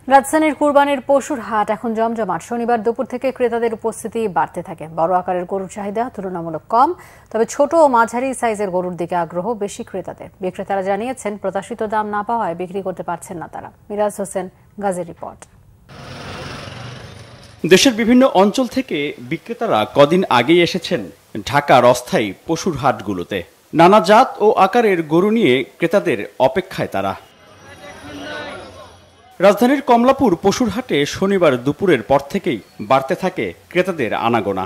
রাজধানীর কুরবানির পশুর হাট এখন জমজমাট। শনিবার দুপুর থেকে ক্রেতাদের উপস্থিতি বাড়তে থাকে। বড় আকারের গরুর চাহিদা তুলনামূলক কম, তবে ছোট ও মাঝারি সাইজের গরুর দিকে আগ্রহ বেশি ক্রেতাদের। বিক্রেতারা জানিয়েছেন প্রত্যাশিত দাম না পাওয়ায় বিক্রি করতে পারছেন না তারা। মিরাজ হোসেন গাজীর রিপোর্ট। দেশের বিভিন্ন অঞ্চল থেকে বিক্রেতারা কদিন আগেই এসেছেন ঢাকার অস্থায়ী পশুর হাটগুলোতে। নানা জাত ও আকারের গরু নিয়ে ক্রেতাদের অপেক্ষায় তারা। রাজধানীর কমলাপুর পশুর হাটে শনিবার দুপুরের পর থেকেই বাড়তে থাকে ক্রেতাদের আনাগোনা।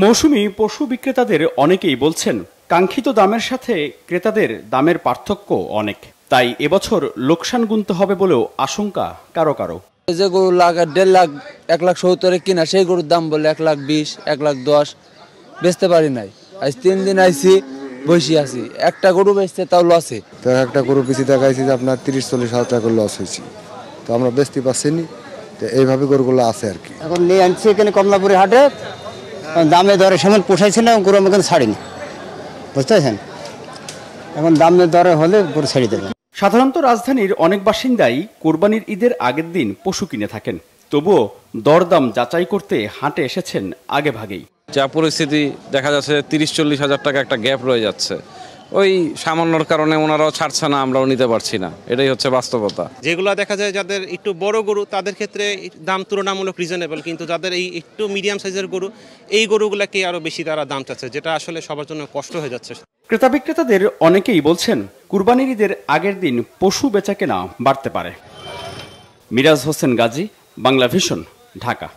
মৌসুমী পশু বিক্রেতাদের অনেকেই বলছেন কাঙ্ক্ষিত দামের সাথে ক্রেতাদের দামের পার্থক্য অনেক, তাই এবছর লোকসান গুনতে হবে বলেও আশঙ্কা কারো কারো। যে গরু লাখ 1.5 লাখ 1,70,000 কিনা সেই গরুর দাম বলে 1,20,000 1,10,000 বেচতে পারি নাই। আজ 3 দিন আইছি, বসে আছি, একটা গরু বেচতে তাও লসে। তো একটা গরু পিছিয়ে দেখাইছি যে আপনার 30-40 হাজার টাকা লস হয়েছে, তো আমরা বেচতে পারছিনি। তো এইভাবে গরুগুলো আছে আর কি। এখন নিয়ে আনছি এখানে কমলাপুরের হাটে, দামে দরে সেমন পোষাইছে না, গরু আমাকে ছাড়িনি, বুঝতে পারছেন? এখন দামে দরে হলে গরু ছাড়ি দেবে। সাধারণত রাজধানীর অনেক বাসিন্দাই কোরবানির ঈদের আগের দিন পশু কিনে থাকেন, তবুও দরদাম যাচাই করতে হাটে এসেছেন আগে ভাগেই। যা পরিস্থিতি দেখা যাচ্ছে 30-40 হাজার টাকা একটা গ্যাপ রয়ে যাচ্ছে, ওই সামান্যর কারণে ওনারাও ছাড়ছে না, আমরাও নিতে পারছি না, এটাই হচ্ছে বাস্তবতা। যেগুলো দেখা যায় যাদের একটু বড় গরু তাদের ক্ষেত্রে দাম তুলনামূলক রিজনেবল, কিন্তু যাদের এই একটু মিডিয়াম সাইজের গরু, এই গরুগুলোকে আরো বেশি তারা দাম চাচ্ছে, যেটা আসলে সবার জন্য কষ্ট হয়ে যাচ্ছে। ক্রেতা বিক্রেতাদের অনেকেই বলছেন কুরবানির ঈদের আগের দিন পশু বেচাকেনা বাড়তে পারে। মিরাজ হোসেন গাজী, বাংলা ভিশন, ঢাকা।